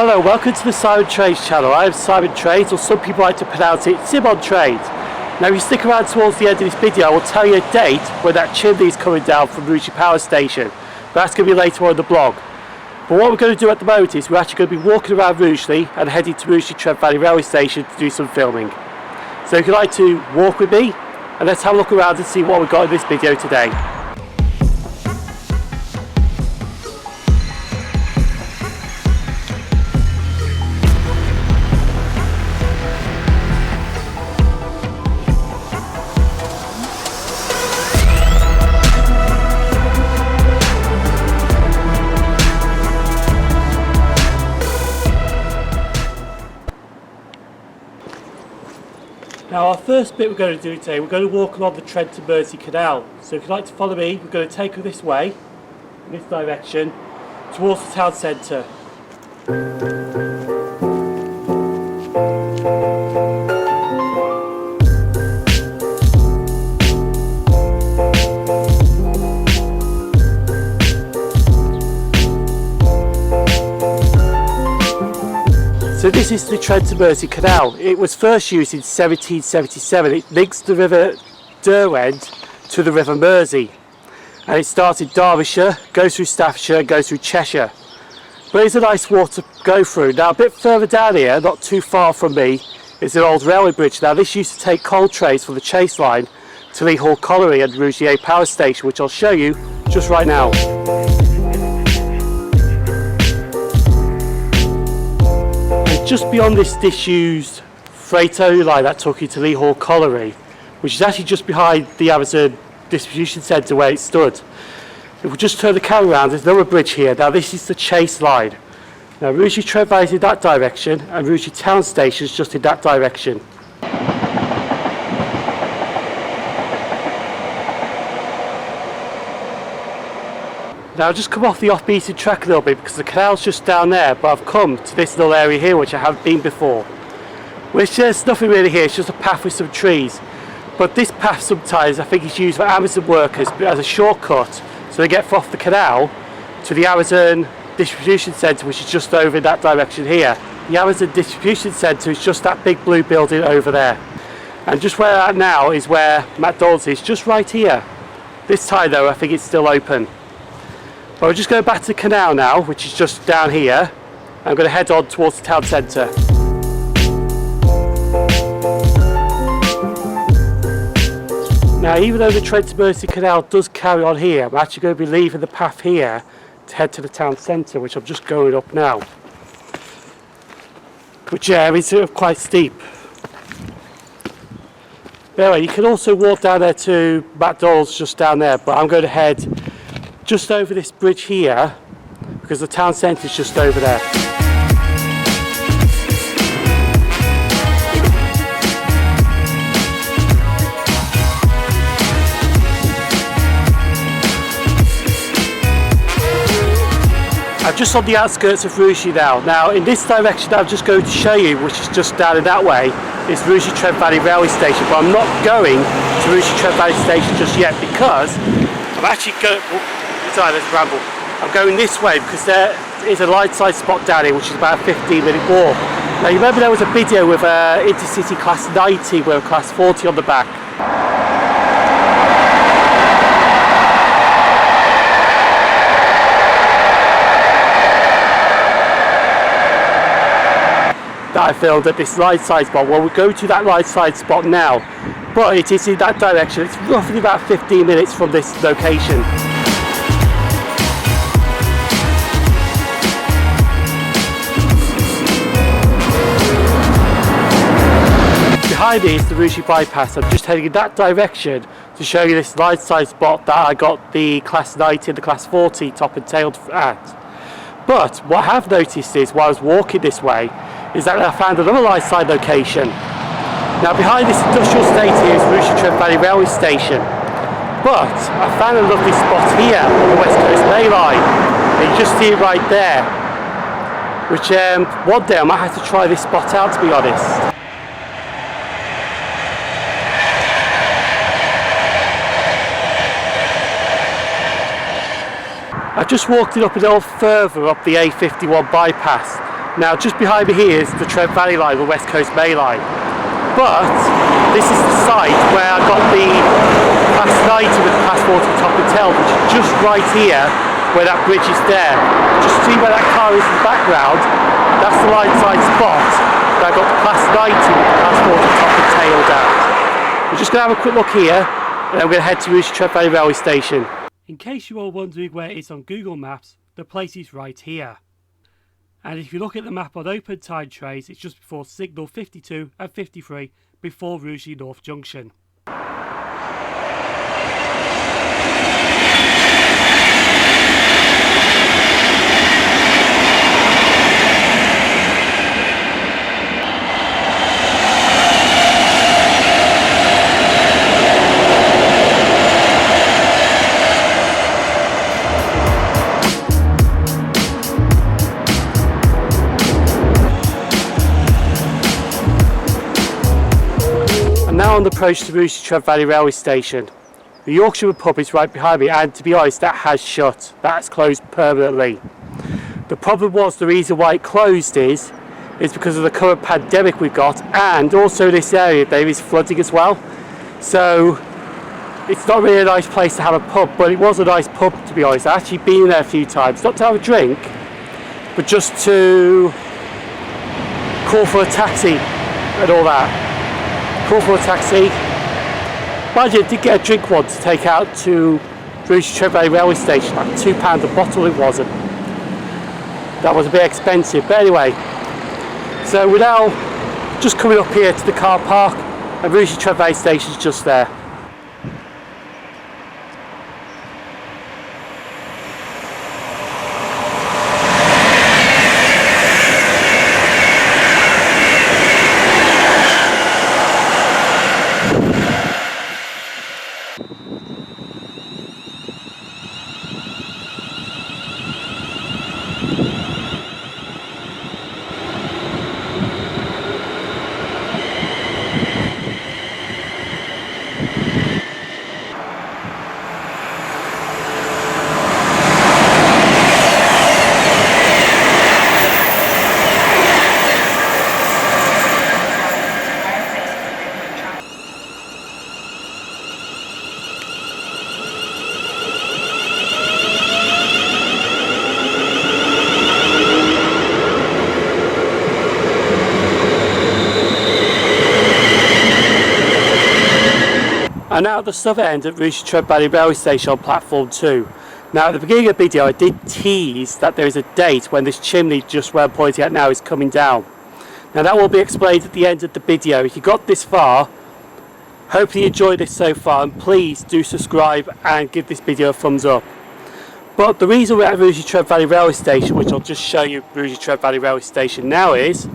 Hello, welcome to the Simon Trades channel. I am Simon Trades, or some people like to pronounce it Simon Trades. Now if you stick around towards the end of this video, I will tell you a date when that chimney is coming down from Rugeley Power Station. But that's going to be later on in the blog. But what we're going to do at the moment is we're actually going to be walking around Rugeley and heading to Rugeley Trent Valley Railway Station to do some filming. So if you'd like to walk with me, and let's have a look around and see what we've got in this video today. Now our first bit we're going to do today, we're going to walk along the Trent Mersey Canal. So if you'd like to follow me, we're going to take her this way, in this direction, towards the town centre. So this is the Trent Mersey Canal. It was first used in 1777. It links the River Derwent to the River Mersey. And it starts in Derbyshire, goes through Staffordshire, and goes through Cheshire. But it's a nice water to go through. Now a bit further down here, not too far from me, is an old railway bridge. Now this used to take coal trays from the Chase line to Lee Hall Colliery and Rugeley Power Station, which I'll show you just right now. Just beyond this disused freight-only line that took you to Lee Hall Colliery, which is actually just behind the Amazon distribution centre where it stood. If we just turn the camera around, there's another bridge here. Now this is the Chase line. Now Rugeley Trent Valley is in that direction and Rugeley Town Station is just in that direction. Now I've just come off the off-beaten track a little bit because the canal's just down there, but I've come to this little area here which I haven't been before. Which there's nothing really here, it's just a path with some trees. But this path sometimes I think is used for Amazon workers as a shortcut, so they get off the canal to the Amazon distribution centre, which is just over in that direction here. The Amazon distribution centre is just that big blue building over there. And just where I'm at now is where McDonald's is, just right here. This time though I think it's still open. But we're just going back to the canal now, which is just down here. I'm going to head on towards the town centre. Now even though the Trent Mersey Canal does carry on here, I'm actually going to be leaving the path here to head to the town centre, which I'm just going up now. Which is sort of quite steep. But anyway, you can also walk down there to McDonald's just down there, but I'm going to head just over this bridge here because the town centre is just over there. I'm just on the outskirts of Rugeley now. Now in this direction I'm just going to show you, which is just down in that way, is Rugeley Trent Valley Railway Station, but I'm not going to Rugeley Trent Valley Station just yet because I'm actually going... Sorry, let's ramble. I'm going this way because there is a lineside spot down here which is about a 15-minute walk. Now you remember there was a video with Intercity Class 90 with a Class 40 on the back. That I filmed at this lineside spot. Well, we'll go to that lineside spot now, but it is in that direction. It's roughly about 15 minutes from this location. Behind me is the Rugeley bypass. I'm just heading in that direction to show you this lineside spot that I got the Class 90 and the Class 40 top and tailed at. But what I have noticed is while I was walking this way is that I found another lineside location. Now behind this industrial estate here is Rugeley Trent Valley Railway Station. But I found a lovely spot here on the West Coast Ley line. And you just see it right there. Which one day I might have to try this spot out, to be honest. I've just walked it up a little further up the A51 bypass. Now just behind me here is the Trent Valley line, the West Coast Main Line. But this is the site where I got the Class 90 with the Class 40 top and tail, which is just right here where that bridge is there. Just see where that car is in the background, that's the line side spot where I got the Class 90 with the Class 40 top and tail down. We're just going to have a quick look here and then we're going to head to Rugeley Trent Valley Railway Station. In case you're all wondering where it is on Google Maps, the place is right here. And if you look at the map on open time trays, it's just before signal 52 and 53 before Rugeley North Junction. Now on the approach to Rugeley Trent Valley Railway Station. The Yorkshire pub is right behind me, and to be honest that has shut. That's closed permanently. The problem was, the reason why it closed is because of the current pandemic we've got, and also this area there is flooding as well. So it's not really a nice place to have a pub, but it was a nice pub to be honest. I've actually been there a few times, not to have a drink, but just to call for a taxi and all that. Call for a taxi. Mind you, I did get a drink once to take out to Rugeley Trent Valley Railway Station, like £2 a bottle it wasn't. That was a bit expensive, but anyway. So we're now just coming up here to the car park and Rugeley Trent Valley Station is just there. I'm now at the southern end at Rugeley Trent Valley Railway Station on platform 2. Now at the beginning of the video I did tease that there is a date when this chimney just where I'm pointing at now is coming down. Now that will be explained at the end of the video. If you got this far, hopefully you enjoyed this so far, and please do subscribe and give this video a thumbs up. But the reason we're at Rugeley Trent Valley Railway Station, which I'll just show you Rugeley Trent Valley Railway Station now, is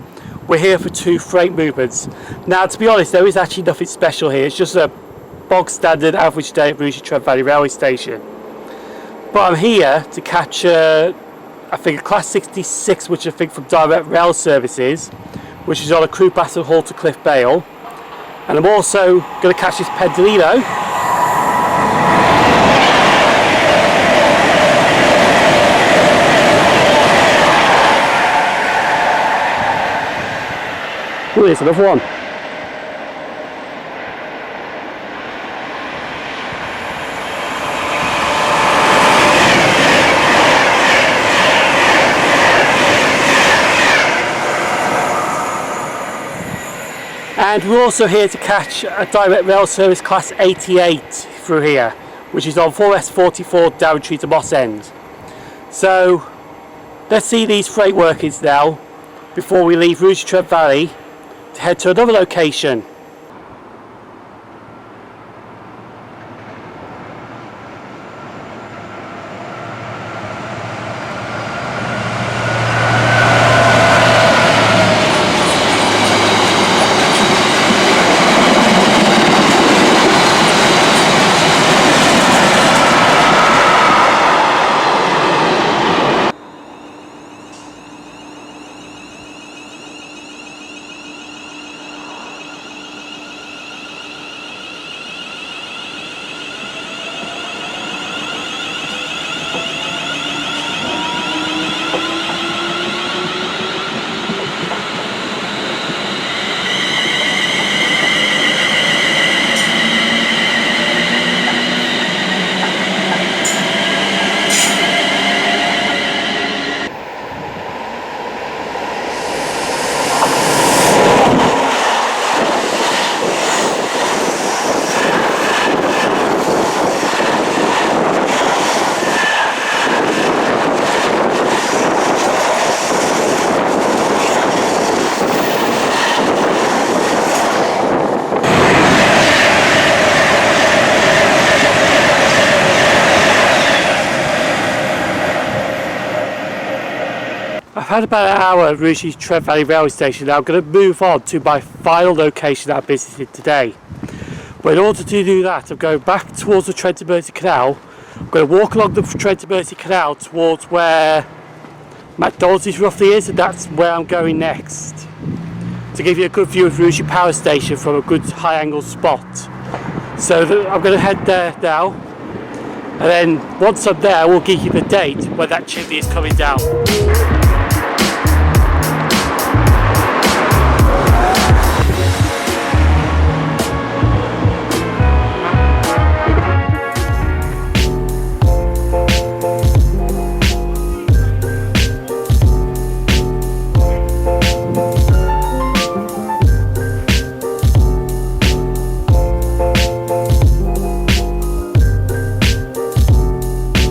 we're here for 2 freight movements. Now to be honest, there is actually nothing special here. It's just a bog standard average day at Rugeley Trent Valley Railway Station. But I'm here to catch I think a Class 66, which I think from Direct Rail Services, which is on a crew passenger haul to Cliff Bale. And I'm also going to catch this Pendolino. Oh, there's another one. And we're also here to catch a direct rail service Class 88 through here, which is on 4S44 Daventry to Moss End. So let's see these freight workings now before we leave Rugeley Trent Valley to head to another location. had about an hour at Rugeley Trent Valley Railway Station. Now I'm going to move on to my final location that I visited today. But in order to do that, I'm going back towards the Trent Mersey Canal. I'm going to walk along the Trent Mersey Canal towards where McDonald's roughly is, and that's where I'm going next, to give you a good view of Rugeley Power Station from a good high angle spot. So I'm going to head there now, and then once I'm there we'll give you the date when that chimney is coming down.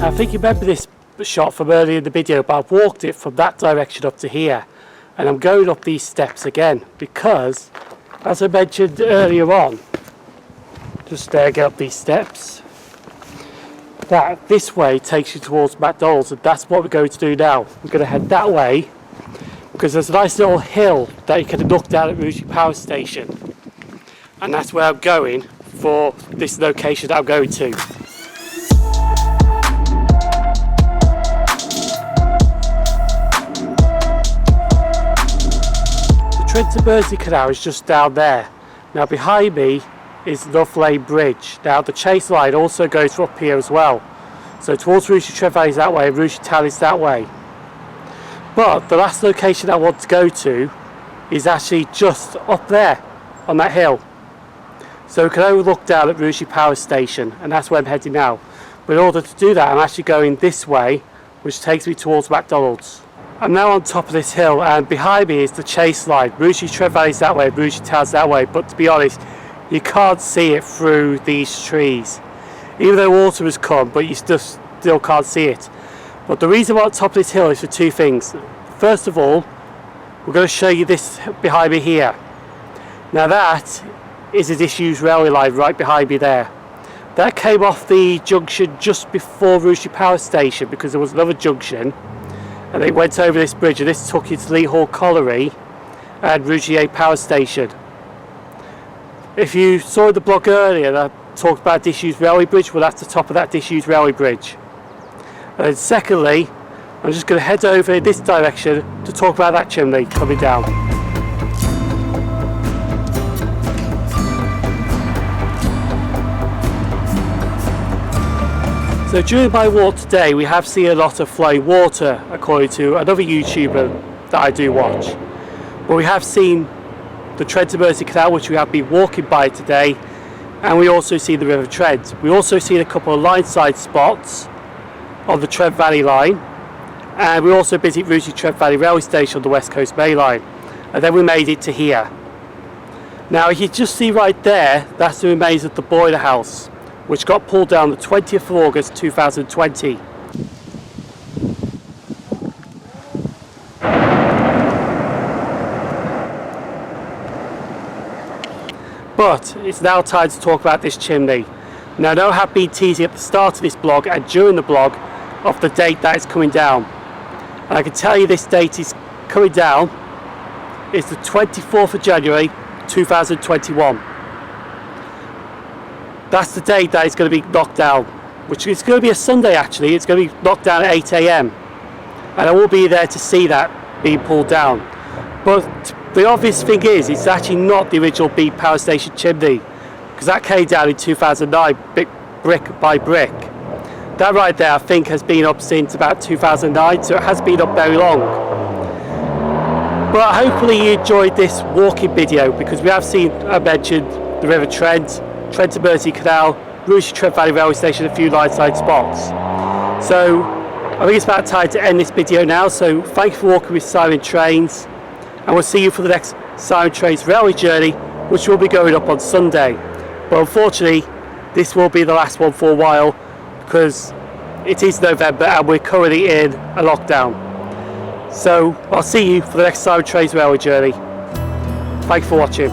I think you remember this shot from earlier in the video, but I've walked it from that direction up to here, and I'm going up these steps again because, as I mentioned earlier on, just get up these steps, that this way takes you towards McDonald's, and that's what we're going to do now. We're going to head that way because there's a nice little hill that you can look down at Rugeley Power Station, and that's where I'm going for this location that I'm going to. Trent Mersey Canal is just down there. Now behind me is the North Lane Bridge. Now the chase line also goes up here as well. So towards Rugeley Trent Valley is that way, and Rugeley Town is that way. But the last location I want to go to is actually just up there on that hill. So we can overlook down at Rugeley Power Station, and that's where I'm heading now. But in order to do that, I'm actually going this way, which takes me towards McDonald's. I'm now on top of this hill, and behind me is the chase line. Rugeley Trent Valley's that way, Rugeley Town's that way, but to be honest, you can't see it through these trees. Even though water has come, but you still can't see it. But the reason I'm on top of this hill is for two things. First of all, we're going to show you this behind me here. Now that is a disused railway line right behind me there. That came off the junction just before Rugeley Power Station because there was another junction, and they went over this bridge, and this took you to Lee Hall Colliery and Rugeley Power Station. If you saw the blog earlier that I talked about disused railway bridge, well that's the top of that disused railway bridge. And then secondly, I'm just going to head over in this direction to talk about that chimney coming down. So during my walk today, we have seen a lot of flowing water, according to another YouTuber that I do watch. But we have seen the Trent Mersey Canal, which we have been walking by today, and we also see the River Trent. We also seen a couple of lineside spots on the Trent Valley line, and we also visit Rugeley Trent Valley Railway Station on the West Coast Main Line, and then we made it to here. Now you just see right there, that's the remains of the boiler house, which got pulled down the 20th of August 2020. But it's now time to talk about this chimney. Now I know I have been teasing at the start of this blog and during the blog of the date that it's coming down. And I can tell you this date is coming down is the 24th of January 2021. That's the date that it's going to be knocked down, which is going to be a Sunday actually. It's going to be knocked down at 8 AM, and I will be there to see that being pulled down. But the obvious thing is, it's actually not the original Beat Power Station chimney, because that came down in 2009, brick by brick. That right there I think has been up since about 2009, so it has been up very long. But hopefully you enjoyed this walking video, because we have seen, I mentioned, the River Trent, Trent Mersey Canal, Rugeley Trent Valley Railway Station, a few lineside spots. So I think it's about time to end this video now, so thank you for walking with Simon Trains, and we'll see you for the next Simon Trains railway journey, which will be going up on Sunday. But unfortunately this will be the last one for a while, because it is November and we're currently in a lockdown. So I'll see you for the next Simon Trains railway journey. Thanks for watching.